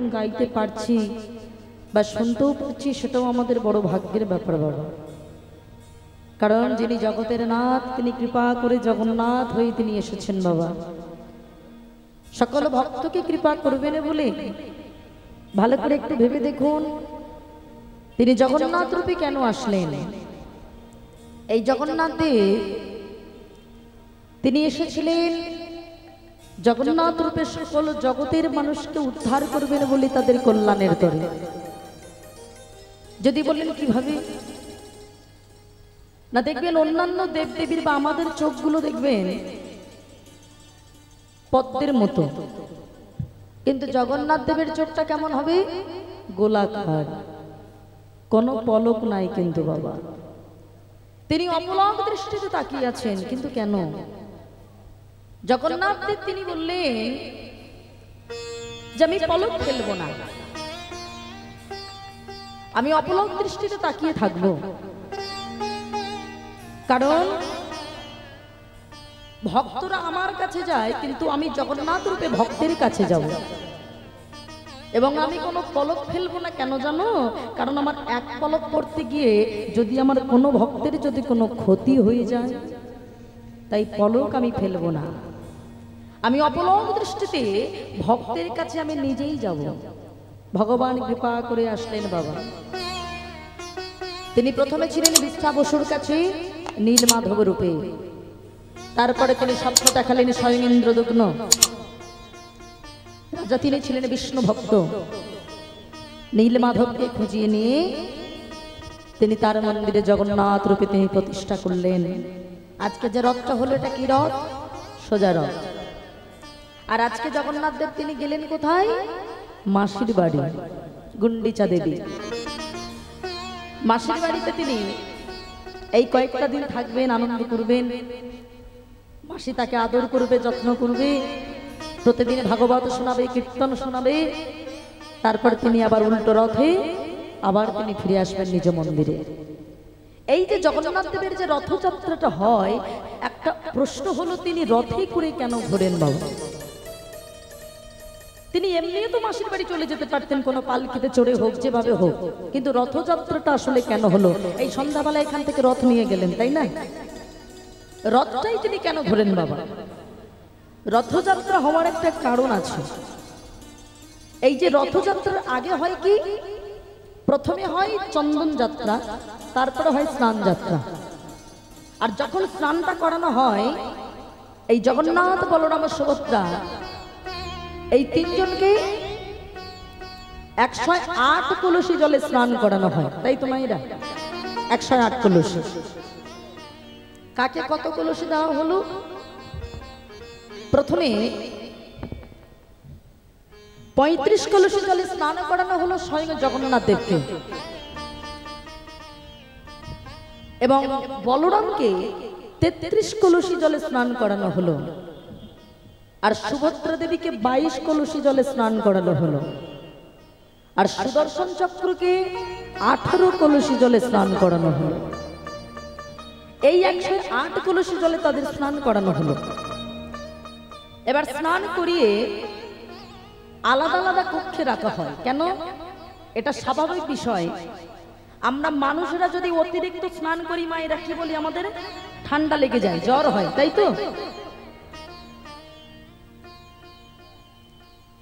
কীর্তন গাইতে পারছি বা শুনতেও পারছি, সেটাও আমাদের বড় ভাগ্যের ব্যাপার বাবা। কারণ যিনি জগতের নাথ, তিনি কৃপা করে জগন্নাথ হয়ে তিনি এসেছেন বাবা, সকল ভক্তকে কৃপা করবেন বলে। ভালো করে একটু ভেবে দেখুন, তিনি জগন্নাথ রূপে কেন আসলেন? এই জগন্নাথ দেব তিনি এসেছিলেন জগন্নাথ রূপে সকল জগতের মানুষকে উদ্ধার করবেন বলে, তাদের কল্যাণের তরে। যদি বলেন কিভাবে না, দেখবেন অন্যান্য দেবদেবীর বা আমাদের চোখগুলো দেখবেন পদ্মের মতো, কিন্তু জগন্নাথ দেবের চোখটা কেমন হবে? গোলাকার, কোনো পলক নাই কিন্তু বাবা। তিনি অপলক দৃষ্টিতে তাকিয়ে আছেন, কিন্তু কেন? জগন্নাথ দেব তিনি বললেন যে আমি পলক ফেলবো না, আমি অপলক দৃষ্টিতে তাকিয়ে থাকবো। কারণ ভক্তরা আমার কাছে যায়, কিন্তু আমি জগন্নাথ রূপে ভক্তের কাছে যাব, এবং আমি কোনো পলক ফেলবো না। কেন জানো? কারণ আমার এক পলক পড়তে গিয়ে যদি আমার কোনো ভক্তের যদি কোনো ক্ষতি হয়ে যায়, তাই পলক আমি ফেলবো না। আমি অপলক দৃষ্টিতে ভক্তের কাছে আমি নিজেই যাব। ভগবান কৃপা করে আসলেন বাবা। তিনি প্রথমে ছিলেন বিষ্ঠা বসুর কাছে নীলমাধব রূপে, তারপরে তিনি স্বপ্ন দেখালেন স্বয়ং ইন্দ্রদগ্ন রাজা। তিনি ছিলেন বিষ্ণু ভক্ত। নীলমাধবকে খুঁজিয়ে নিয়ে তিনি তার মন্দিরে জগন্নাথ রূপে তিনি প্রতিষ্ঠা করলেন। আজকে যে রথটা হলো, এটা কি রথ? সোজা রথ। আর আজকে জগন্নাথ দেব তিনি গেলেন কোথায়? মাসির বাড়ি, গুন্ডিচা দেবী মাসির বাড়িতে তিনি এই কয়েকটা দিন থাকবেন, আনন্দ করবেন। মাসি তাকে আদর করবে, যত্ন করবে, প্রতিদিন ভাগবত শোনাবে, কীর্তন শোনাবে। তারপর তিনি আবার উল্টো রথে আবার তিনি ফিরে আসবেন নিজ মন্দিরে। এই যে জগন্নাথ দেবের যে রথযাত্রাটা হয়, একটা প্রশ্ন হলো, তিনি রথে করে কেন ঘোরেন বাবা? তিনি এমনিও তো মাসির বাড়ি চলে যেতে পারতেন, কোনো পালকিতে চড়ে হোক, যেভাবে হোক, কিন্তু রথযাত্রাটা আসলে কেন হলো? এই সন্ধ্যাবেলা এখান থেকে রথ নিয়ে গেলেন, তাই না? রথটাই তিনি কেন ঘোরেন বাবা? রথযাত্রা হওয়ার একটা কারণ আছে। এই যে রথযাত্রার আগে হয় কি? প্রথমে হয় চন্দন যাত্রা, তারপরে হয় স্নান যাত্রা। আর যখন স্নানটা করানো হয়, এই জগন্নাথ, বলরাম, সুভদ্রা, এই তিনজনকে 108 কলসি জলে স্নান করানো হয়, তাই তো মায়েরা? 108 কলসি। কাকে কত কলসি দেওয়া হলো? প্রথমে 35 কলসি জলে স্নান করানো হলো স্বয়ং জগন্নাথ দেবকে, এবং বলরামকে 33 কলসি জলে স্নান করানো হলো, আর সুভদ্রা দেবীকে 22 কলসি জলে স্নান করানো হলো, আর সুদর্শন চক্রকে 18 কলসি জলে স্নান করানো হলো। এই 108 কলসি জলে তাদের স্নান করানো হলো। এবার স্নান করিয়ে আলাদা আলাদা কক্ষে রাখা হয়। কেন? এটা স্বাভাবিক বিষয়। আমরা মানুষরা যদি অতিরিক্ত স্নান করি, মায়েরা কি বলি, আমাদের ঠান্ডা লেগে যায়, জ্বর হয়, তাই তো?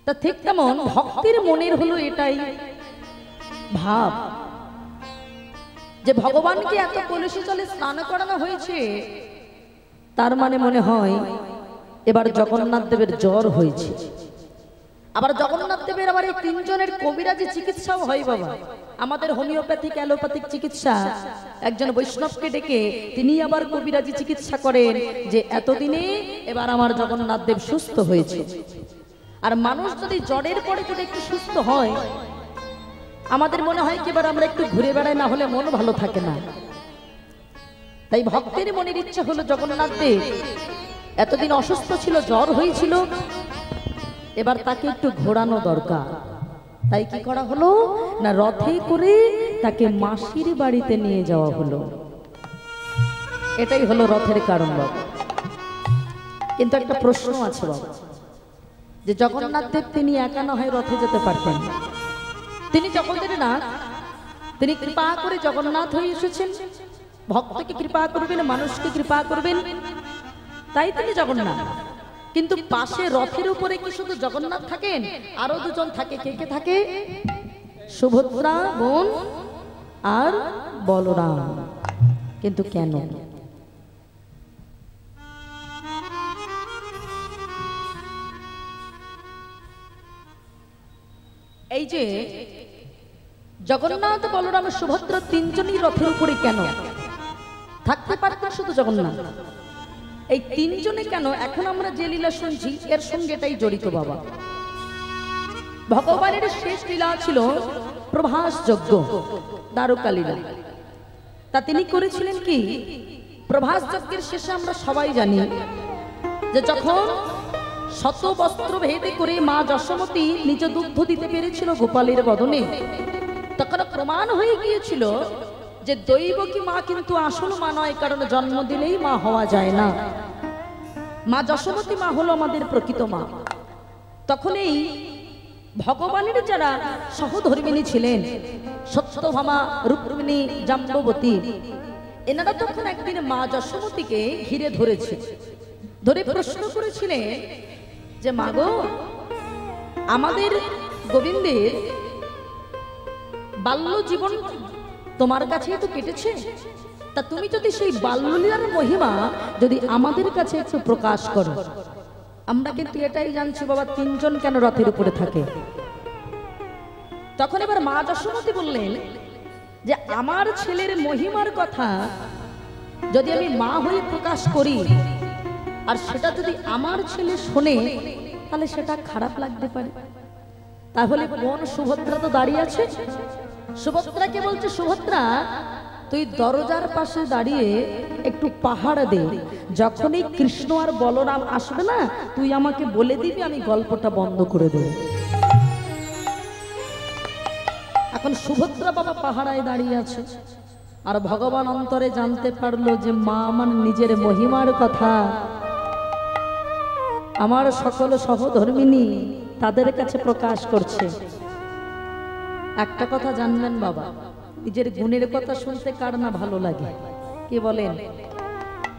তা ঠিক তেমন ভক্তির মনের হলো এটাই ভাব, যে ভগবানকে এত কলসি জলে স্নান করানো হয়েছে, তার মানে মনে হয় এবার জগন্নাথ দেবের জ্বর হয়েছে। আবার জগন্নাথ দেবের আবার এই তিনজনের কবিরাজি চিকিৎসাও হয় বাবা। আমাদের হোমিওপ্যাথিক, অ্যালোপ্যাথিক চিকিৎসা, একজন বৈষ্ণবকে ডেকে তিনি আবার কবিরাজি চিকিৎসা করেন, যে এতদিনে এবার আমার জগন্নাথ দেব সুস্থ হয়েছে। আর মানুষ যদি জ্বরের পরে যদি একটু সুস্থ হয়, আমাদের মনে হয় কি এবার আমরা একটু ঘুরে বেড়াই, না হলে মন ভালো থাকে না। তাই ভক্তের মনের ইচ্ছা হলো জগন্নাথ দেব এতদিন অসুস্থ ছিল, জ্বর হয়েছিল, এবার তাকে একটু ঘোরানো দরকার। তাই কি করা হলো না, রথে করে তাকে মাসির বাড়িতে নিয়ে যাওয়া হলো। এটাই হলো রথের কারণ বাবা। কিন্তু একটা প্রশ্ন আছে বাবা, যে যে জগন্নাথ দেব তিনি একা না হয় রথে যেতে পারতেন, তিনি জগতের নাথ, তিনি কৃপা করে জগন্নাথ হয়ে এসেছেন, ভক্তকে কৃপা করবেন, মানুষকে কৃপা করবেন, তাই তিনি জগন্নাথ। কিন্তু পাশে রথের উপরে কি শুধু জগন্নাথ থাকেন? আরো দুজন থাকে। কে কে থাকে? সুভদ্রা বোন আর বলরাম। কিন্তু কেন? এই যে জগন্নাথ, বলরাম, সুভদ্রা তিনজনই রথের উপরে কেন থাকতে পারতেন? শুধু জগন্নাথ। এই তিনজনে কেন? এখন আমরা যে লীলা শুনছি এর সঙ্গে এটাই জড়িত বাবা। ভগবানের শেষ লীলা ছিল প্রভাস যজ্ঞ, দ্বারকা লীলা। তা তিনি করেছিলেন কি? প্রভাস যজ্ঞের শেষে আমরা সবাই জানি যে যখন শত বস্ত্র ভেদে করে মা যশোমতী নিজ দুগ্ধ দিতে পেরেছিল গোপালের বদনে, তখন প্রমাণ হয়ে গিয়েছিল যে দৈবকী মা কিন্তু আসল মা নয়, কারণ জন্ম দিলেই মা হওয়া যায় না। মা যশোমতী মা হলো আমাদের প্রকৃত মা। তখন এই ভগবানের যারা সহধর্মিনী ছিলেন, সত্যভামা, রুক্মিণী, জাম্ববতী, এনারা তখন একদিন মা যশোমতীকে ঘিরে ধরেছে, ধরে প্রশ্ন করেছিলেন যে মা গো, আমাদের গোবিন্দের বাল্য জীবন তোমার কাছেই তো কেটেছে, তা তুমি যদি সেই বাল্যলীলার মহিমা যদি আমাদের কাছে একটু প্রকাশ করো। আমরা কিন্তু এটাই জানছি বাবা, তিনজন কেন রথের উপরে থাকে। তখন এবার মা যশোমতী বললেন যে আমার ছেলের মহিমার কথা যদি আমি মা হয়ে প্রকাশ করি, আর সেটা যদি আমার ছেলে শোনে, তাহলে সেটা খারাপ লাগতে পারে। তাহলে বোন সুভদ্রা তো দাঁড়িয়ে আছে, সুভদ্রাকে বলছে, সুভদ্রা তুই দরজার পাশে দাঁড়িয়ে একটু পাহাড় দে, যখনই কৃষ্ণ আর বলরাম আসবে না, তুই আমাকে বলে দিবি, আমি গল্পটা বন্ধ করে দেব। এখন সুভদ্রা বাবা পাহাড়ায় দাঁড়িয়ে আছে, আর ভগবান অন্তরে জানতে পারলো যে মা আমার নিজের মহিমার কথা আমার সকল সহধর্মিনী তাদের কাছে প্রকাশ করছে। একটা কথা জানবেন বাবা, নিজের গুণের কথা শুনতে কার না ভালো লাগে? কি বলেন?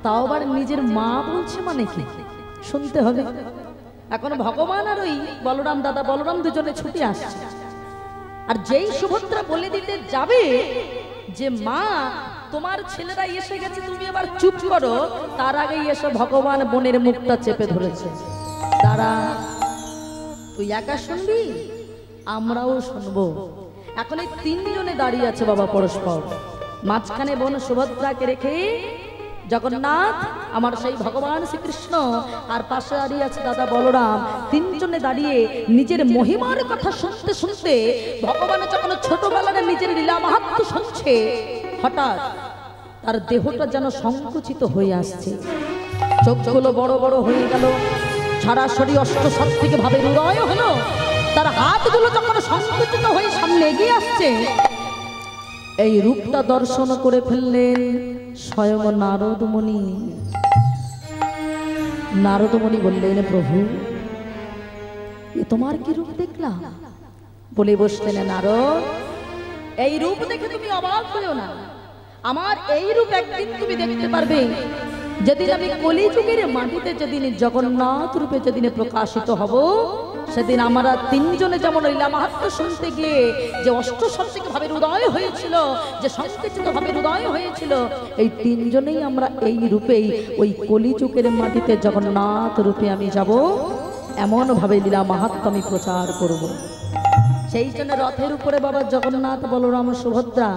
তাও আবার নিজের মা বলছে মানে কি, শুনতে হবে। এখন ভগবান আর ওই বলরাম, দাদা বলরাম দুজনে ছুটে আসছে, আর যেই সুভদ্রা বলে দিতে যাবে যে মা তোমার ছেলেরা এসে গেছে, তুমি এবার চুপ করো, তার আগেই এসে ভগবান বোনের মুখটা চেপে ধরেছে। তারা তুই একা শুনবি, আমরাও শুনবো। এখন এই তিনজনে দাঁড়িয়ে আছে বাবা পরস্পর, মাঝখানে বোন সুভদ্রাকে রেখে জগন্নাথ আমার সেই ভগবান শ্রীকৃষ্ণ, আর পাশে দাঁড়িয়ে আছে দাদা বলরাম। তিনজনে দাঁড়িয়ে নিজের মহিমার কথা শুনতে শুনতে ভগবান যখন ছোটবেলার নিজের লীলা মাহাত্ম্য শুনছে, হঠাৎ তার দেহটা যেন সংকুচিত হয়ে আসছে, চোখগুলো বড় বড় হয়ে গেল, সরাসরি অষ্টসত্ত্বিক ভাবে উদয় হলো। তার হাতগুলো যখন সংকুচিত হয়ে সামনে এগিয়ে আসছে, এই রূপটা দর্শন করে ফেললেন স্বয়ং নারদমণি। নারদমণি বললেন, প্রভু এ তোমার কি রূপ দেখলাম? বলে বসলেন, নারদ এই রূপ দেখে তুমি অবাক হইও না, আমার এই রূপ একদিন তুমি দেখতে পারবে, যেদিন আমি কলিযুগের মাটিতে যেদিন জগন্নাথ রূপে যেদিন প্রকাশিত হব, সেদিন আমরা তিনজনে যেমন লীলা মাহাত্ম্য শুনতে গিয়ে যে অষ্টসত্ত্বিক ভাবের উদয় হয়েছিল, যে সংকুচিত ভাবের উদয় হয়েছিল, এই তিনজনেই আমরা এই রূপেই ওই কলিযুগের মাটিতে জগন্নাথ রূপে আমি যাব, এমন ভাবে লীলা মাহাত্ম্য আমি প্রচার করব। সেই জন্য রথের উপরে বাবা জগন্নাথ, বলরাম, সুভদ্রা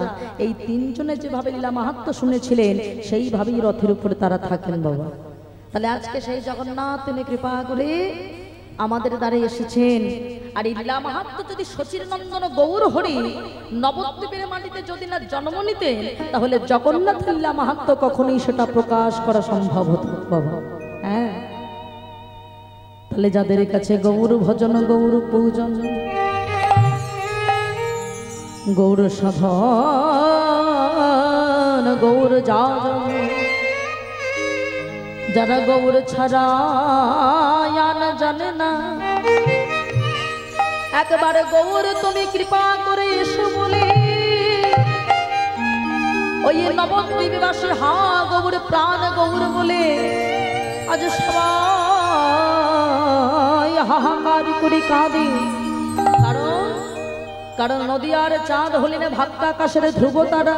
এই তিনজনে যেভাবে লীলা মাহাত্ম্য শুনেছিলেন, সেইভাবেই রথের উপরে তারা থাকেন বাবা। তাহলে আজকে সেই জগন্নাথ তিনি কৃপা করে আমাদের দ্বারে এসেছেন। আর এই লীলা মাহাত্ম্য যদি শচীর নন্দন গৌর হরি নবদ্বীপের মাটিতে যদি না জন্ম নিতেন, তাহলে জগন্নাথ লীলা মাহাত্ম্য কখনোই সেটা প্রকাশ করা সম্ভব হতো বাবা। হ্যাঁ, তাহলে যাদের কাছে গৌর ভজন, গৌর পূজন, গৌর সাধন, গৌর যাজন, যারা গৌর ছাড়া জানে না, একবারে গৌর তুমি কৃপা করে এসো বলে ওই নবদ্বীপবাসী হা গৌর প্রাণ গৌর বলে আজ সবাই হাহাকার করে কাঁদে। কারণ নদিয়ার চাঁদ হলেন ভাগ্য আকাশের ধ্রুব তারা।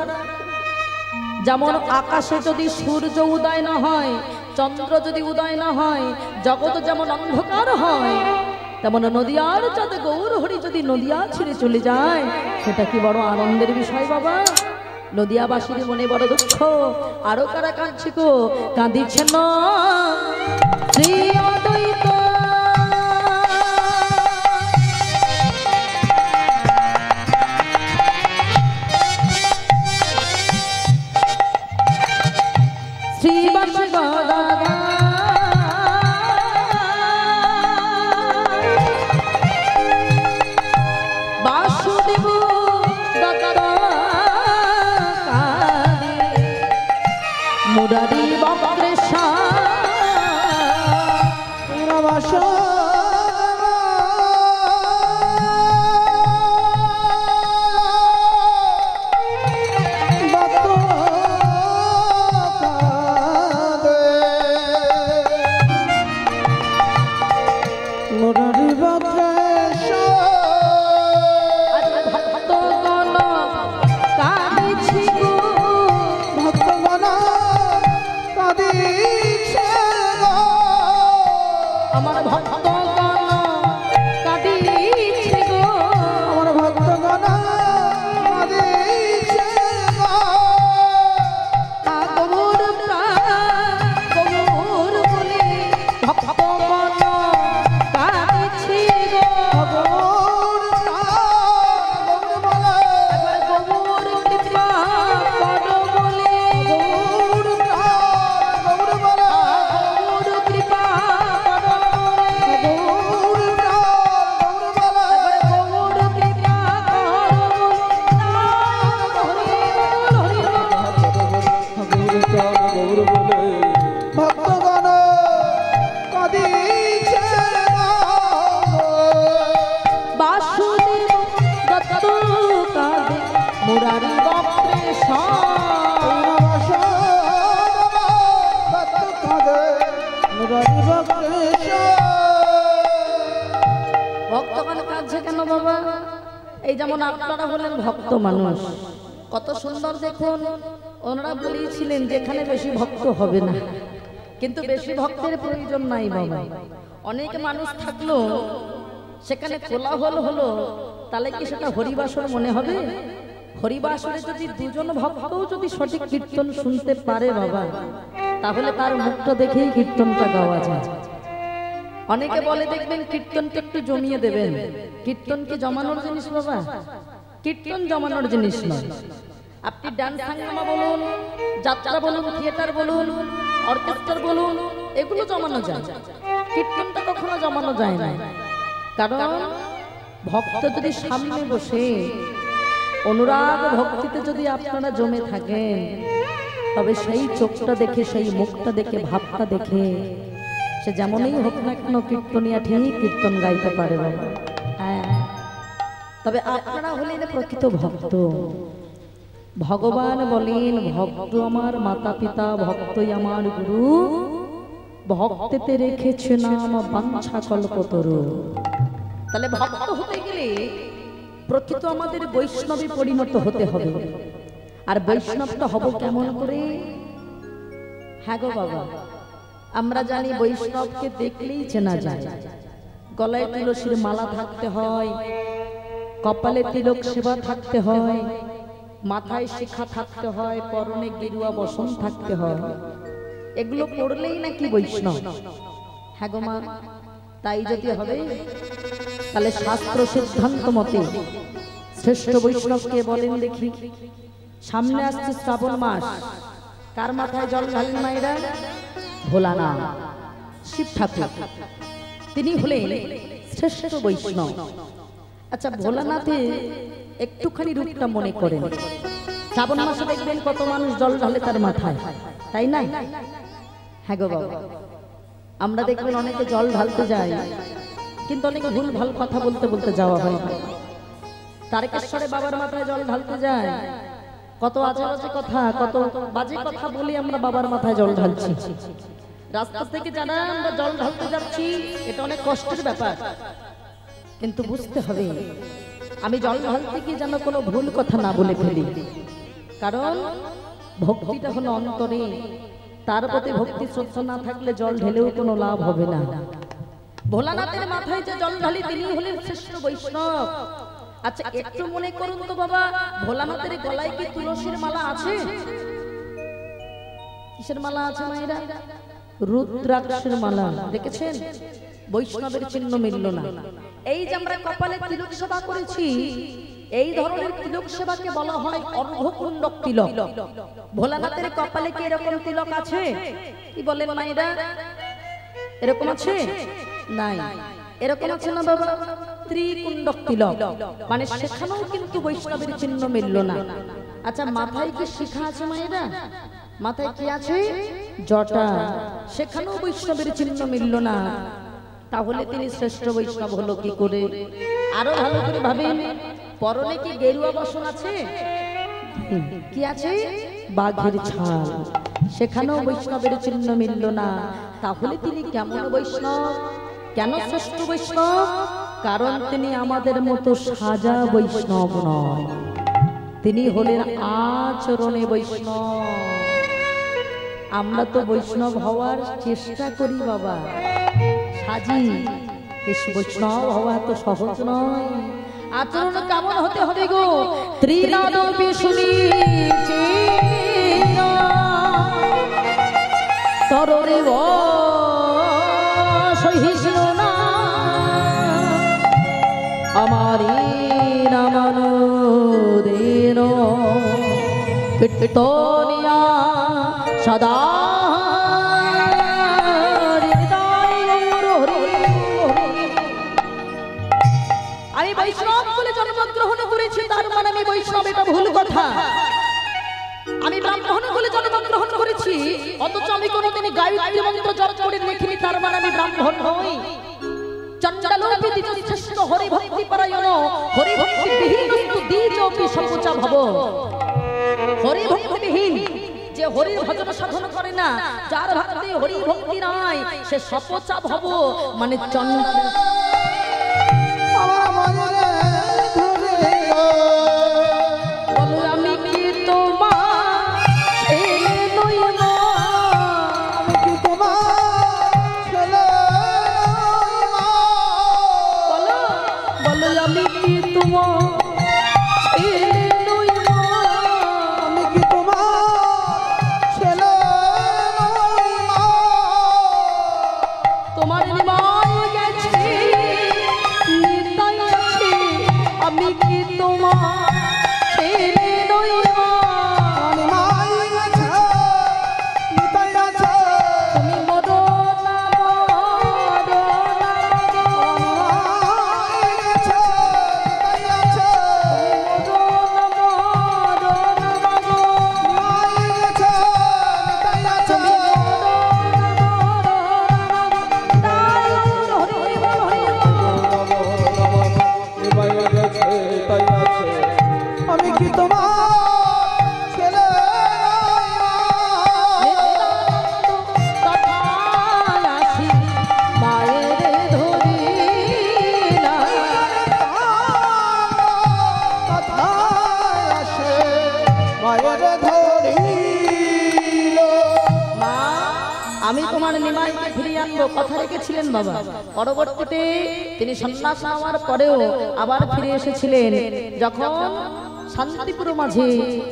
যেমন আকাশে যদি সূর্য উদয় না হয়, চন্দ্র যদি উদয় না হয়, জগৎ যেমন অন্ধকার হয়, তেমন নদিয়ার চাঁদ গৌর হরি যদি নদিয়া ছেড়ে চলে যায়, সেটা কি বড় আনন্দের বিষয় বাবা? নদিয়াবাসীর মনে বড় দুঃখ। আরো কারা কাঁদছে গো? কাঁদিছে না শ্রী অদ্বৈত শ্রীবাস গদাধর বাসুদেব দত্ত মুরারি বক্রেশা ভক্তগণ কাঁদছে কেন বাবা? এই যেমন আপনারা হলেন ভক্ত মানুষ, কত সুন্দর দেখুন। ওনারা বলেছিলেন যেখানে বেশি ভক্ত হবে না, কিন্তু বেশি ভক্তের প্রয়োজন নাই বাবা। অনেক মানুষ থাকলো সেখানে কোলাহল হলো, তাহলে কি সেটা হরিবাসর মনে হবে? হরিবাসরে যদি দুজন ভক্তও যদি সঠিক কীর্তন শুনতে পারে বাবা, তাহলে তার মুখটা দেখেই কীর্তনটা গাওয়া যায়। অনেকে বলে দেখবেন কীর্তনটা একটু জমিয়ে দেবেন। কীর্তন কি জমানোর জিনিস বাবা? কীর্তন জমানোর জিনিস নয়। আপনি ডান্স হাঙ্গামা বলুন, যাত্রা বলুন, থিয়েটার বলুন, অর্কেস্ট্রা বলুন, এগুলো জমানো যায়, কীর্তনটা কখনো জমানো যায় না। কারণ ভক্ত যদি সামনে বসে অনুরাগ ভক্তিতে যদি আপনারা জমে থাকেন, তবে সেই চোখটা দেখে, সেই মুখটা দেখে, ভাবটা দেখে সে যেমনই হোক না কেন কীর্তনিয়া ঠিক কীর্তন গাইতে পারে বাবা। হ্যাঁ, তবে আপনারা হলেন প্রকৃত ভক্ত। ভগবান বলেন ভক্ত আমার মাতা পিতা, ভক্তই আমার গুরু, ভক্তেতে রেখেছে নাম বাঞ্ছা কল্পতরু। তাহলে ভক্ত হতে গেলে প্রকৃত আমাদের বৈষ্ণবে পরিণত হতে হবে। আর বৈষ্ণবটা হব কেমন করে? হ্যাঁ গো বাবা, আমরা জানি বৈষ্ণবকে দেখলেই চেনা যায়। গলায় তুলসীর মালা থাকতে হয়, কপালে তিলক সেবা থাকতে হয়, মাথায় শিখা থাকতে হয়, পরনে গেরুয়া বসন থাকতে হয়। এগুলো পড়লেই নাকি বৈষ্ণব? হ্যাঁ গো মা, তাই যদি হবে তাহলে শাস্ত্র সিদ্ধান্ত মতে শ্রেষ্ঠ বৈষ্ণবকে বলেন দেখি। সামনে আসছে শ্রাবণ মাস, কার মাথায় জল ঢালেন মায়েরা? ভোলানাথ শিব ঠাকুর, তিনি হলেন শ্রেষ্ঠ বৈষ্ণব। আচ্ছা, ভোলানাথে একটুখানি রূপটা মনে করেন। শ্রাবণ মাসে দেখবেন কত মানুষ জল ঢালে তার মাথায়, তাই না? হ্যাঁ গো বাবা, আমরা দেখবেন অনেকে জল ঢালতে যায়, কিন্তু অনেক ভুল ভাল কথা বলতে বলতে যাওয়া হয়। তারকেশ্বরে বাবার মাথায় জল ঢালতে যায়, কত আজে বাজে কথা, কত বাজে কথা বলি আমরা বাবার মাথায় জল ঢালছি। রাস্তা থেকে যারা আমরা জল ঢালতে যাচ্ছি, এটা অনেক কষ্টের ব্যাপার, কিন্তু বুঝতে হবে আমি জল ঢালতে গিয়ে যেন কোনো ভুল কথা না বলে ফেলি। কারণ ভক্তিটা হলো অন্তরে, তার প্রতি ভক্তি শ্রদ্ধা না থাকলে জল ঢেলেও কোনো লাভ হবে না। ভোলানাথের মাথায় যে জল ঢালি তিনি হলেন শ্রেষ্ঠ বৈষ্ণব। আচ্ছা একটু মনে করুন তো বাবা, ভোলানাথের গলায় কি তুলসীর মালা আছে? কিসের মালা আছে মায়েরা? রুদ্রাক্ষের মালা। দেখেছেন? বৈষ্ণবের চিহ্ন মিলল না। এই যে আমরা কপালে তিলক সেবা করেছি, এই ধরনের তিলক সেবাকে বলা হয় অর্ধকুণ্ডক তিলক। ভোলানাথের কপালে কি এরকম তিলক আছে? কি বলেন মায়েরা? এরকম আছে? নাই। এরকম আছে না বাবা? ত্রিকুণ্ডক তিলক, মানে সেখানেও কিন্তু বৈষ্ণবের চিহ্ন মিলল না। আচ্ছা মাথায় কি শিখা আছে মায়েরা? মাথায় কি আছে? জটা, সেখানেও বৈষ্ণবের চিহ্ন মিলল না। তাহলে তিনি শ্রেষ্ঠ বৈষ্ণব হলো কি করে? আরো ভালো করে ভাবেন, পরনে কি গেরুয়া বসন আছে? কি আছে? বাঘের ছাল, সেখানেও বৈষ্ণবের চিহ্ন মিলল না। তাহলে তিনি কেমন বৈষ্ণব? কেন শ্রেষ্ঠ বৈষ্ণব? কারণ তিনি আমাদের মতো সাজা বৈষ্ণব নয়, তিনি হলেন আচরণে বৈষ্ণব। আমরা তো বৈষ্ণব হওয়ার চেষ্টা করি বাবা, সাজি, বৈষ্ণব হওয়া তো সহজ নয়। আচরণ কেমন হতে হবে গো? ত্রিনাদ বিশুনি তররে সহিষ্ণু না আমারি নামানো দেন কীর্তনিয়া সদা। আমি বৈষ্ণব বলে জন্মগ্রহণ করেছি, তার মানে আমি বৈষ্ণব, এটা ভুল কথা। আমি ব্রাহ্মণ বলে জন্মগ্রহণ করেছি, অথচ আমি কোনোদিনই গায়ত্রী মন্ত্র জপ করে লিখিনি, তার মানে আমি ব্রাহ্মণ নই। চণ্ডালোপি দ্বিজশ্রেষ্ঠ হরি ভক্তি পরায়ণ হরি ভক্তি বিহীনস্তু দ্বিজোপি সপোচা ভব। হরি ভক্তি বিহীন, যে হরির ভজন সাধন করে না, যার ভক্তি হরি ভক্তি নাই, সে সপোচা ভব, মানে চণ্ডাল। আমি তোমার নিমাইকে ফিরিয়ে আনবো, কথা রেখেছিলেন বাবা। পরবর্তীতে তিনি সন্ন্যাস নেওয়ার পরেও আবার ফিরে এসেছিলেন, যখন শান্তিপুর মাঝে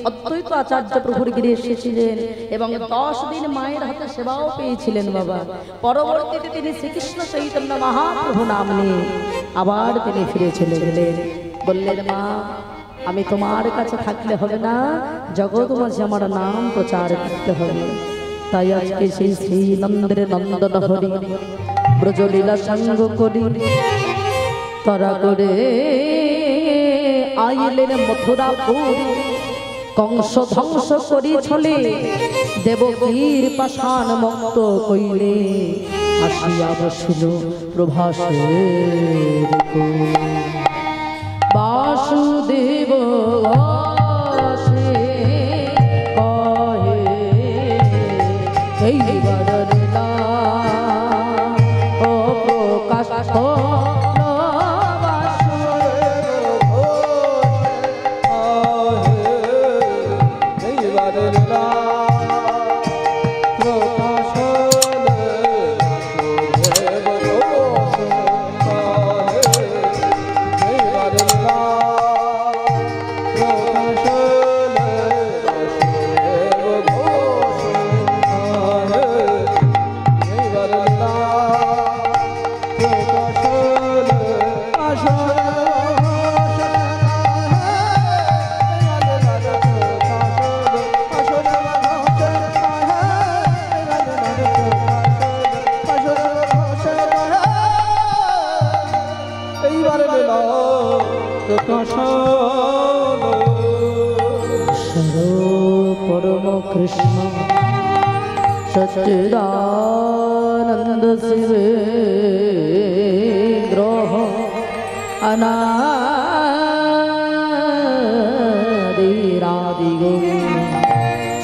অদ্বৈত আচার্য প্রভুর গিরে এসেছিলেন এবং 10 দিন মায়ের হাতে সেবাও পেয়েছিলেন বাবা। পরবর্তীতে তিনি শ্রীকৃষ্ণ চৈতন্য মহাপ্রভু নাম নিয়ে আবার তিনি ফিরে চলে গেলেন। বললেন, মা আমি তোমার কাছে থাকলে হবে না, জগৎ মাঝে আমার নাম প্রচার করতে হবে। তাই আজকে সেই শ্রী নন্দের নন্দন হরি ব্রজলীলা সঙ্গ করি তারা করে আইলেন মথুরাপুর, কংস ধ্বংস করি ছলে দেবকীর পাষাণ মুক্ত কইলে আসিয়া বসিল প্রভাসের কোল। বাসুদেব আসে কহে এইবার লীলা ও প্রকাশ परम कृष्ण सच्चिदानंद शिवे ग्रह अनादिरादिगो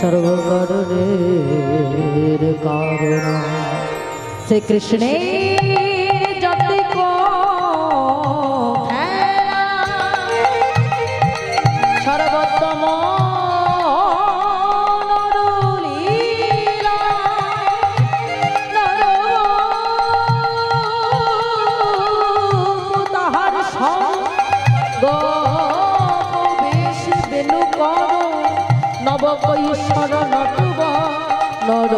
सर्वकर्णेर कारण श्री कृष्णे নবকৈশর নটুব নর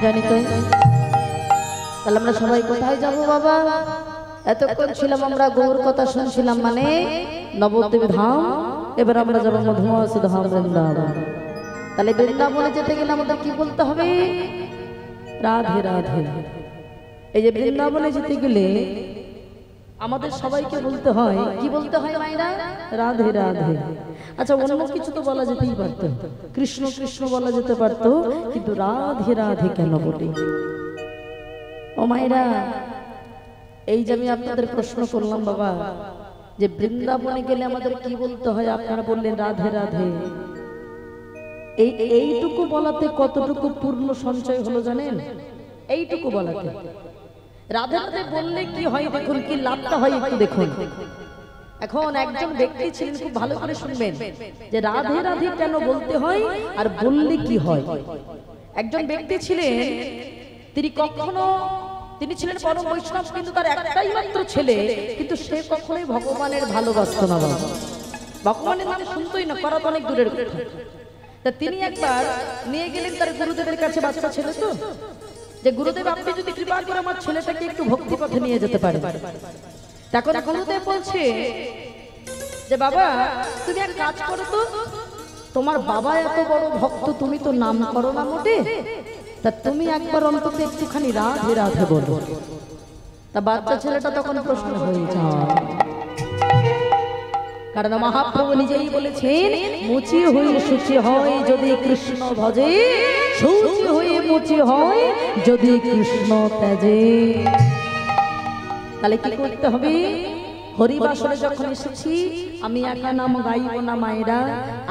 জানি তো। তাহলে আমরা সবাই কোথায় যাব বাবা? এতক্ষণ ছিলাম আমরা গৌর কথা শুনছিলাম, মানে নবদ্বীপ ধাম। এবার আমরা যাবো মধুমাস ধাম বৃন্দাবন। তাহলে বৃন্দাবনে যেতে গেলে আমাদের কি বলতে হবে? রাধে রাধে। এই যে বৃন্দাবনে যেতে গেলে আমাদের সবাইকে বলতে হয়, কি বলতে হয় মায়েরা? রাধে রাধে। আচ্ছা, অন্য কিছু তো বলা যেতেই পারতো, কৃষ্ণ কৃষ্ণ বলা যেতে পারতো, কিন্তু রাধে রাধে কেন বলি? ও মায়েরা, এই যে আমি আপনাদের প্রশ্ন করলাম বাবা, যে বৃন্দাবনে গেলে আমাদের কি বলতে হয়? আপনারা বললেন রাধে রাধে। এইটুকু বলাতে কতটুকু পূর্ণ সঞ্চয় হলো জানেন? এইটুকু বলাতে রাধে রাধে বললে কি হয় দেখুন, কি লাভটা হয় একটু দেখুন। এখন একজন ব্যক্তি ছিলেন, খুব ভালো করে শুনবেন যে রাধে রাধে কেন বলতে হয় আর বললে কি হয়। একজন ব্যক্তি ছিলেন, তিনি ছিলেন পরম বৈষ্ণব, কিন্তু তার একটাই মাত্র ছেলে, কিন্তু সে কখনোই ভগবানের ভালোবাসত না, ভগবানের নাম শুনতোই না, করা অনেক দূরের কথা। তা তিনি একবার নিয়ে গেলেন তার গুরুদেবের কাছে, বাচ্চা ছেলে তো, যে গুরুদেব আপনি যদি কৃপা করে আমার ছেলেটাকে একটু ভক্তি পথে নিয়ে যেতে পারেন। তখন গুরুদেব বলছে যে বাবা তুমি এক কাজ করো তো, তোমার বাবা এত বড় ভক্ত, তুমি তো নাম করো না মোটে, তা তুমি একবার অন্তত একটুখানি রাধে রাধে বলো। তা বাচ্চা ছেলেটা তখন প্রশ্ন হয়ে যায়, কারণ মহাপ্রভু নিজেই বলেছেন মুচি হয়ে শুচি হয় যদি কৃষ্ণ ভজে, শুচি হয়ে মুচি হয় যদি কৃষ্ণ ত্যাজে। তাহলে কি করতে হবে? হরিবাসরে যখন এসেছি আমি একা নাম গাইব না মায়েরা।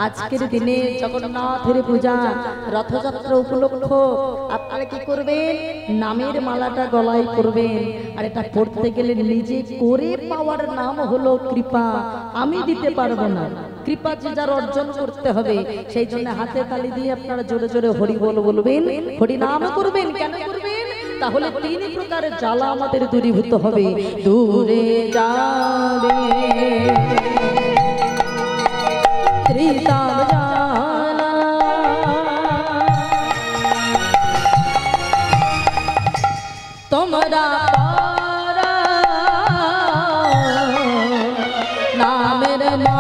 আজকের দিনে জগন্নাথের পূজা, রথযাত্রা উপলক্ষ আপনারা কি করবেন? নামের মালাটা গলায় করবেন। আর এটা পড়তে গেলে নিজে করে পাওয়ার নাম হলো কৃপা, আমি দিতে পারবো না। কৃপা যে যার অর্জন করতে হবে, সেই জন্য হাতে তালি দিয়ে আপনারা জোরে জোরে হরি বল বলবেন, হরি নাম করবেন। কেন করবেন? তাহলে তিন প্রকারের জ্বালা আমাদের দূরীভূত হবে। দূরে যাবে ত্রিতাপ জ্বালা, তোমরা নামের মা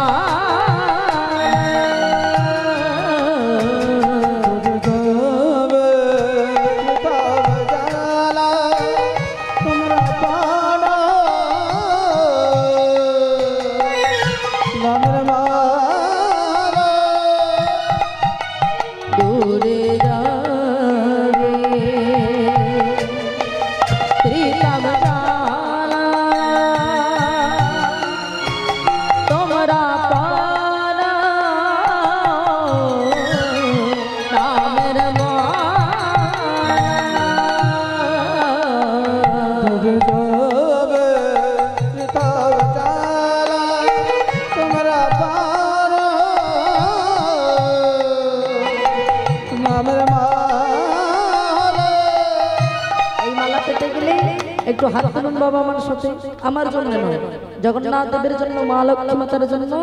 একটু হাত তুলুন বাবা আমার সাথে, আমার জন্য নয়, জগন্নাথ দেবের জন্য, মা লক্ষ্মী মাতার জন্য।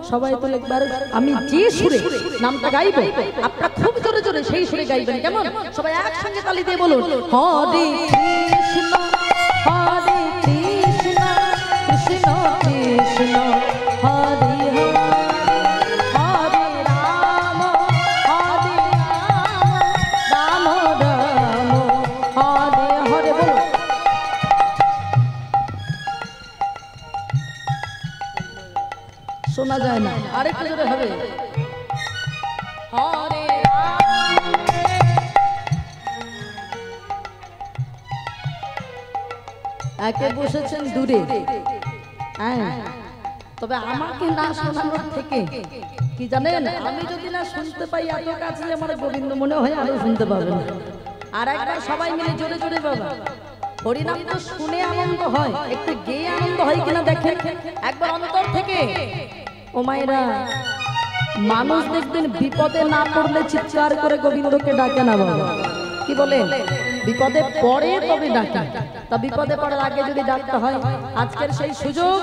সবাই তো একবার আমি যে সুরে নামটা গাইবো আপনারা খুব জোরে জোরে সেই সুরে গাইবেন, কেমন? সবাই একসঙ্গে তালি দিয়ে বলুন, হরে কৃষ্ণ হরে কৃষ্ণ কৃষ্ণ কৃষ্ণ হরে হরে রাম হরে রাম রাম রাম হরে হরে। বলুন শোনা যায় না, আরেকটু জোরে হবে। হরে একে বসেছেন দূরে, তবে আমাকে না শোনানোর থেকে কি জানেন, আমি যদি না শুনতে পাই এত কাছে আমার গোবিন্দ মনে হয় আরো শুনতে পাবেন। আর একবার সবাই মিলে জোরে জোরে বাবা হরিনাম তো শুনে আনন্দ হয়, একটু গেয়ে আনন্দ হয় কিনা দেখেন একবার অন্তর থেকে। ও মায়েরা, মানুষ দেখবেন বিপদে না পড়লে চিৎকার করে গোবিন্দকে ডাকে না বাবা, কি বলেন? বিপদে পড়ে তবে ডাকে, তা বিপদে পড়ার আগে যদি ডাকতে হয়, আজকের সেই সুযোগ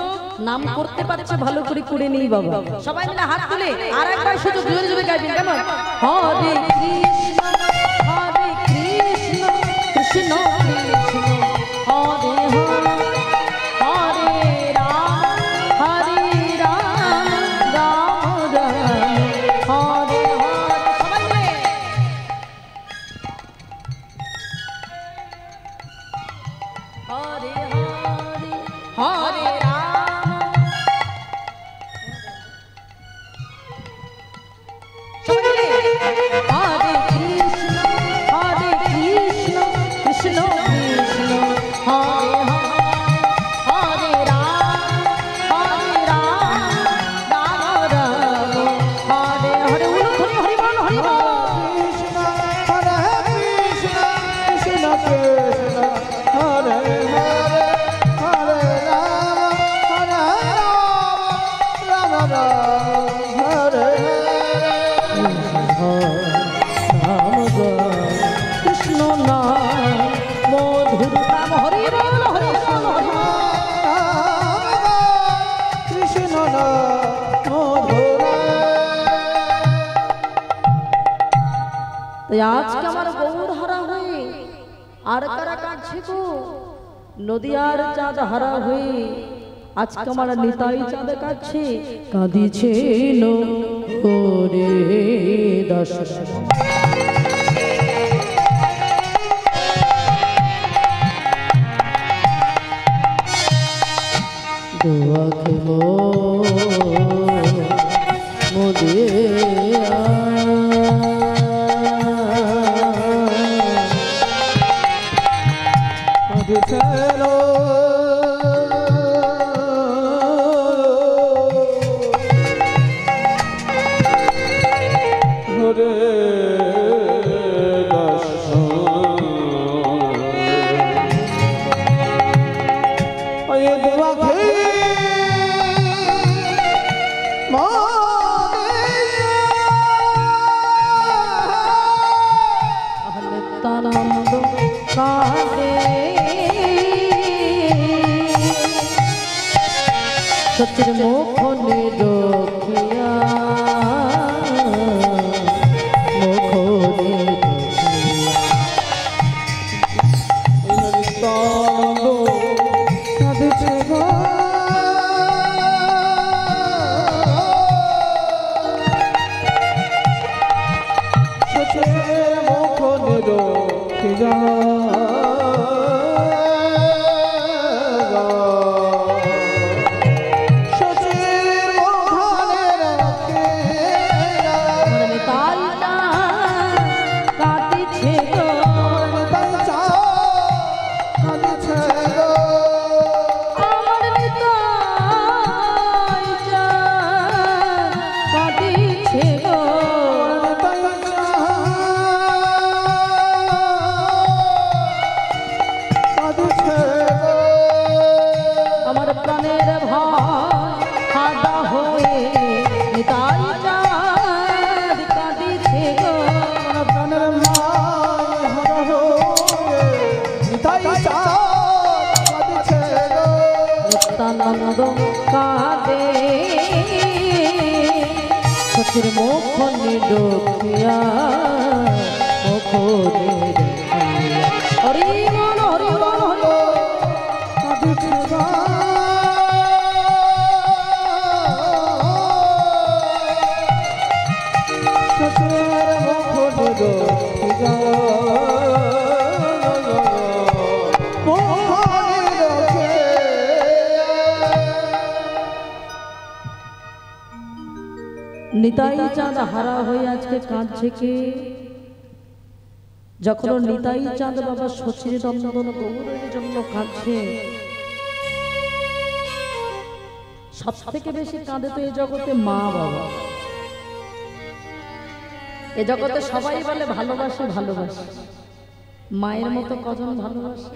নাম করতে পারছে ভালো করে করে নিই বাবা। সবাই মিলে হাত তুলে আর একবার সুযোগ জোরে জোরে গাইবেন, কেমন? হরে কৃষ্ণ হরে কৃষ্ণ কৃষ্ণ কৃষ্ণ হরে হরে হরে রাম হরে রাম রাম রাম হরে হরে। সবাই মিলে হরে হরে হরে রাম। সবাই মিলে হরে কৃষ্ণ হরে কৃষ্ণ কৃষ্ণ কৃষ্ণ হরে হরে রাম রাম রাম হরে হরে। উলুধ্বনি হরি বল হরি বল। কৃষ্ণ হরে কৃষ্ণ কৃষ্ণ কৃষ্ণ হরে হরে হরে রাম রাম রাম হরে কৃষ্ণ নাম মধুর নাম হরি বল হরি বল হরি বল। কৃষ্ণ মধুর। তাই আজকে আমার গৌর হারা হয়ে আর কারা কাঁদছে গো, নদিয়ার চাঁদ হারা হয়ে আজকে আমার নিতাই চাঁদ কাঁদছে, কাঁদিছে ওরে দশ দোয়াকে মোদিয়া চলো হরে নিত্যানন্দ কাঁদে সত্যের মুখ নিরখিয়া মুখ কান্দ কাঁদে সচির মুখ নিরখিয়া মুখ নিরখিয়া হরি বল হরি বল হরি কাঁদিছে গা শ্বশুরের মুখ নিরখিয়া নিতাই চাঁদ হারা হয়ে আজকে কাঁদছে কে? যখন নিতাই চাঁদ বাবা শচীর নন্দন গৌরের জন্য কাঁদছে, সব থেকে বেশি কাঁদে তো এ জগতে মা বাবা। এ জগতে সবাই বলে ভালোবাসে ভালোবাসে, মায়ের মতো কজন ভালোবাসে?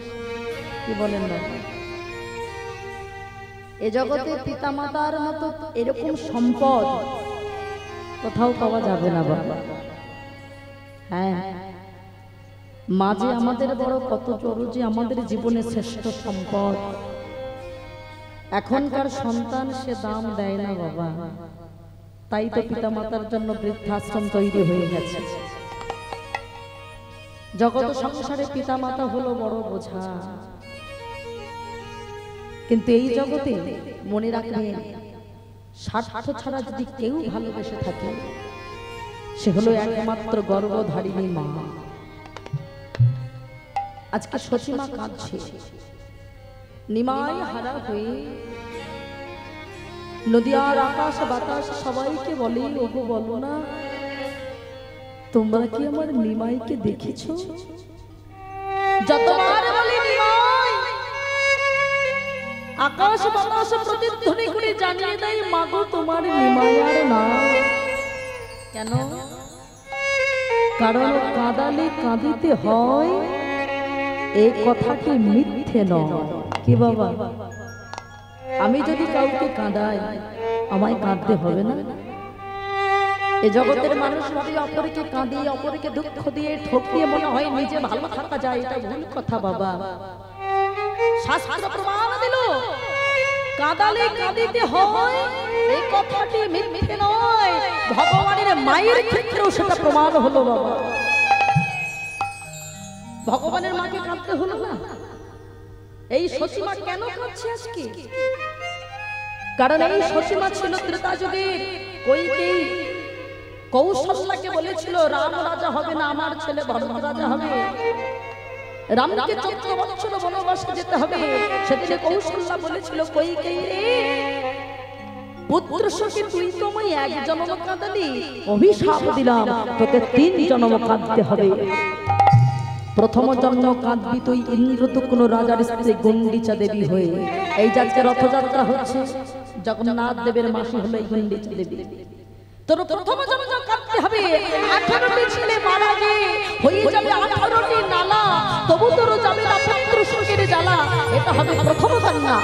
কি বলেন না? এ জগতে পিতা মাতার মতো এরকম সম্পদ কোথাও পাওয়া যাবে না বাবা। হ্যাঁ, মা যে আমাদের বড় কত জরুরি, আমাদের জীবনের শ্রেষ্ঠ সম্পদ। এখনকার সন্তান সে দাম দেয় না বাবা, তাই তো পিতা মাতার জন্য বৃদ্ধাশ্রম তৈরি হয়ে গেছে। জগৎ সংসারে পিতা মাতা হলো বড় বোঝা, কিন্তু এই জগতে মনে রাখবেন, স্বার্থ ছাড়া যদি কেউ ভালোবেসে থাকে সে হলো একমাত্র গর্ভধারিণী মা। আজকে শচীমা কাঁদছে, নিমাই হারা হয়ে। নদী আর আকাশ বাতাস সবাইকে বলে, ওগো বলো না, তোমরা কি আমার নিমাইকে দেখেছো? যতবার বলি নিমাই, আকাশ বাতাস প্রতিধ্বনি করে জানিয়ে দেয়, মাগো তোমার নিমাই আর না। কেন? কারণ কাঁদালে কাঁদিতে হয়, এই কথাটি মিথ্যে নয়। কি বাবা, আমি যদি কাউকে কাঁদাই আমায় কাঁদতে হবে না? এ জগতের মানুষ ভাবে অপরকে কাঁদিয়ে, অপরকে দুঃখ দিয়ে, ঠকিয়ে মনে হয় নিজে ভালো থাকা যায়। এটা ভুল কথা বাবা। শাস্ত্র প্রমাণ দিল, কাঁদালে কাঁদিতে হয়, এই কথাটি মিথ্যে নয়। ভগবানের মায়ের ক্ষেত্রেও সেটা প্রমাণ হলো বাবা। ভগবানের মাকে কাঁদতে হলো না? এই শচীমা কেন কাঁদছে আজকে? কারণ এই শচীমা ছিল ত্রেতা যুগের কইকেয়ী। কৌশল্যাকে বলেছিল, রাম রাজা হবে না, আমার ছেলে ভরত রাজা হবে। রামকে 14 বছর বনবাসে যেতে হবে। সেদিনে কৌশল্যা বলেছিল, কইকেয়ী রে, পুত্র শোকে তুই তো আমায় এক জন্ম কাঁদালি, অভিশাপ দিলাম তোকে 3 জন্ম কাঁদতে হবে। প্রথম জন্ম কাঁদবি তুই ইন্দ্রদুগ্ন রাজার স্ত্রী গুন্ডিচা দেবী হয়ে। এই যাচ্ছে রথযাত্রা হচ্ছে, জগন্নাথ দেবের মাসি হলো এই গুন্ডিচা দেবী। তোর প্রথম জন্ম কাঁদতে হবে। 18টি ছেলে মারা গিয়ে হয়ে যাবে 18টি নালা, তবু তোর যাবে না পুত্র শোকের জ্বালা। এটা হবে প্রথম কন্যা।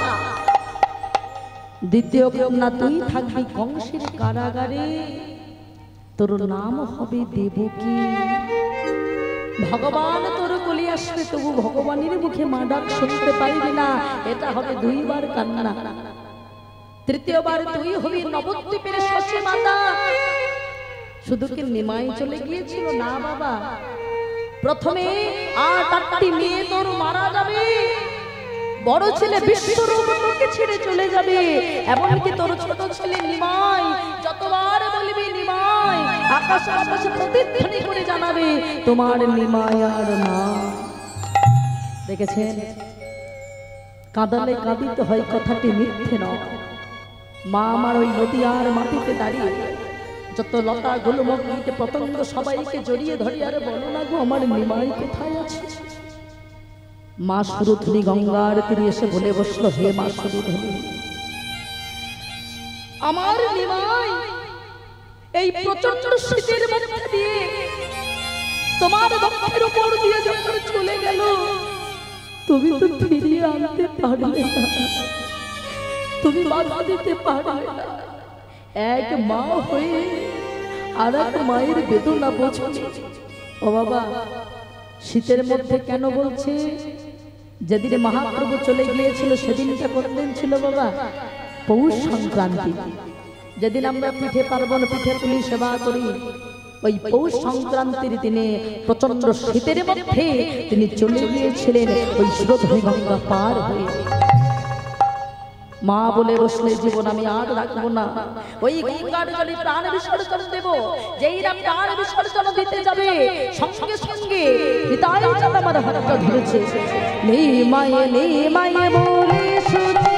দ্বিতীয় কন্যা তুই থাকবি কংসের কারাগারে, তোর নাম হবে দেবকী। ভগবান তোর কোলে আসবে, তবু ভগবানের মুখে মা ডাক শুনতে পারবি না। এটা হবে 2 বার কান্না। তৃতীয়বার তুই হবি নবদ্বীপের শচী মাতা। শুধু কি নিমাই চলে গিয়েছিল না বাবা? প্রথমে 8টি মেয়ে তোর মারা যাবে। বড় ছেলে বিশ্বরূপ তোকে ছেড়ে চলে যাবে। এমনকি তোর ছোট ছেলে নিমাই, যতবার বলবি নিমাই, আকাশ আকাশে প্রতিধ্বনি করে জানাবে, তোমার নিমাই আর না। দেখেছেন, কাঁদালে কাঁদিতে হয় কথাটি মিথ্যে নয়। মা আমার ওই নদী আর মাটিতে দাঁড়িয়ে যত লতা গুলমক কীট পতঙ্গ সবাইকে জড়িয়ে ধরি, আরে বলো না গো আমার নিমাই কোথায় আছে? মা সুরধুনি গঙ্গার তীরে এসে বলে বসলো, হে মা সুরধুনি, আমার নিমাই এই প্রচন্ড শীতের মধ্যে দিয়ে তোমার বক্ষের উপর দিয়ে যখন চলে গেল, তুমি তো ফিরিয়ে আনতে পারলে না, তুমি বাধা দিতে পারলে না। এক মা হয়ে আর এক মায়ের বেদনা বোঝো। ও বাবা, শীতের মধ্যে কেন বলছে? যেদিন মহাপ্রভু চলে গিয়েছিল সেদিনটা কোন দিন ছিল বাবা? পৌষ সংক্রান্তি। যেদিন আমরা পিঠে পার্বণ পিঠে পুলি সেবা করি, ওই পৌষ সংক্রান্তির দিনে প্রচন্ড শীতের মধ্যে তিনি চলে গিয়েছিলেন ওই সুরধনী গঙ্গা পার হয়ে। মা বলে বসলে জীবন আমি আর রাখবো না, ওই গঙ্গার জলে প্রাণ বিসর্জন দেব। যেইরা প্রাণ বিসর্জন দিতে যাবে সঙ্গে সঙ্গে পিতাই চাঁদ আমার হাতটা ধরেছে, লে মায়ে বলে সুচি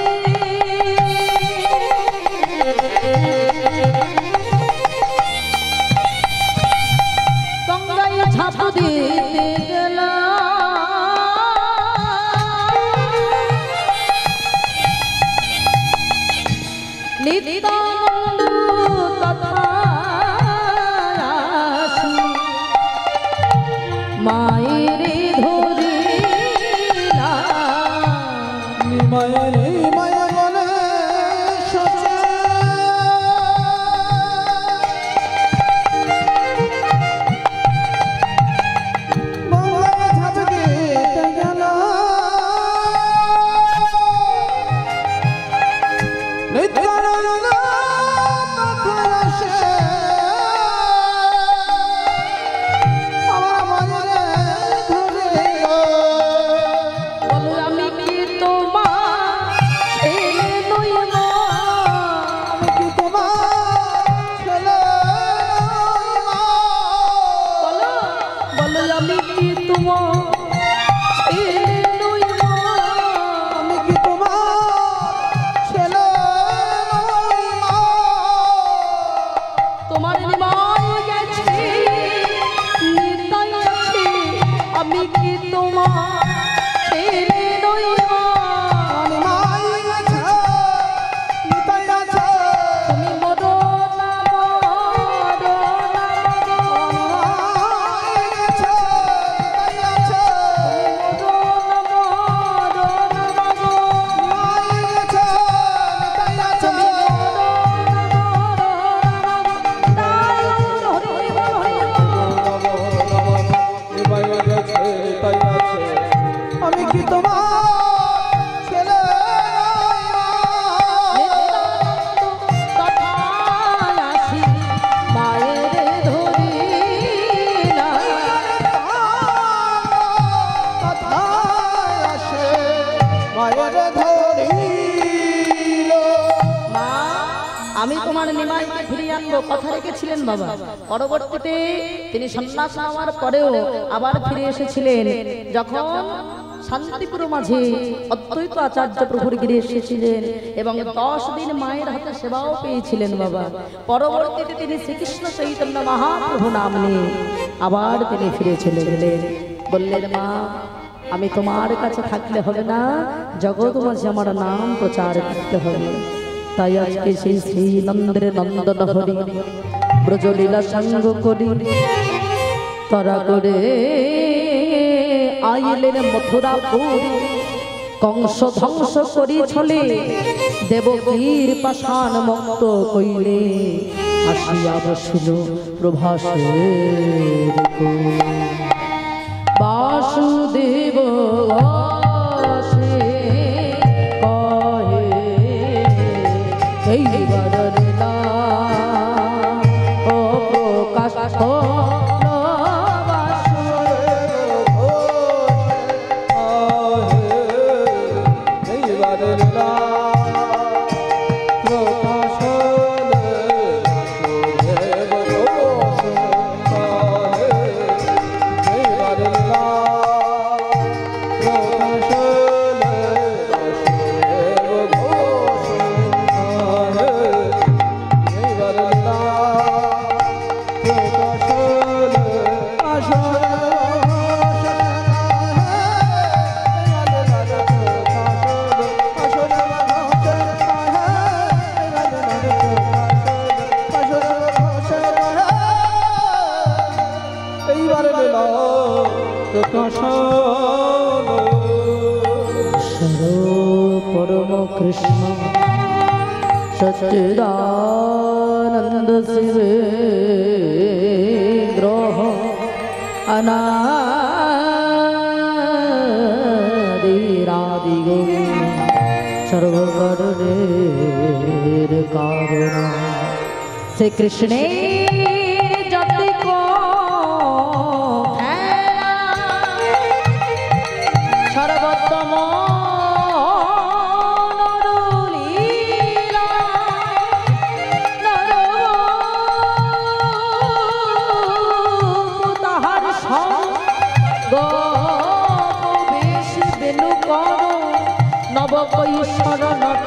গঙ্গায় ঝাঁপ দিতে গেলাম, নিত্যানন্দ তথা আসি মায়ের ধরিলাম, মায়ের বলে সচে গঙ্গায় ঝাঁপ দিতে গেল, নিত্যানন্দ তথা আসে আমার মায়ের ধরিল। বলো আমি কি তোমার ছেলে নই মা, আমি কি তোমার ছেলে নই মা? বলো বলো আমি কি তোমার ছেলে নই মা, আমি কি তোমার ছেলে নই মা? তোমার নিমাই গেছে নিতাই আছে, আমি কি তোমার ছেলে নই মা, আমি মাই গেছে নিতাই আছে, তুমি মরো না মরো না মরো, আমি মাই গেছে নিতাই আছে, মরো না মরো না মরো, মাই গেছে নিতাই আছে, তুমি মরো না মরো না, তাই হরি হরি বল হরি বল। আমি কি তোমার ছেলে নই মা? তথা আসি মায়ের ধরিলাম, কথায় আসে মায়ের ধরিল। মা আমি তোমার নিমাইকে ফিরিয়ে আনবো কথা রেখেছিলেন বাবা। পরবর্তীতে তিনি সন্ন্যাস নেওয়ার পরেও আবার ফিরে এসেছিলেন, যখন শান্তিপুর মাঝে অদ্বৈত আচার্য প্রভুর গিরে এসেছিলেন এবং 10 দিন মায়ের হাতে সেবাও পেয়েছিলেন বাবা। পরবর্তীতে তিনি শ্রীকৃষ্ণ চৈতন্য মহাপ্রভু নাম নিয়ে আবার তিনি ফিরে চলে গেলেন। বললেন মা আমি তোমার কাছে থাকলে হবে না, জগৎ মাঝে আমার নাম প্রচার করতে হবে। তাই আজকে সেই শ্রী নন্দের নন্দন হরি ব্রজলীলা সঙ্গ করি তারা করে আইলেন মথুরাপুরী, কংস ধ্বংস করি ছলে দেবকীর পাষাণ মুক্ত কইলে, আসিয়া বসিল প্রভাসের কোলে। বাসুদেব আসে কহে এইবার লীলা ও প্রকাশ হলো বাসুদেব। পরম কৃষ্ণ সচ্চিদানন্দ শিবে গ্রহ অনাদি কারণ শ্রীকৃষ্ণের যতি সর্বোত্তম নব কৈশোর নর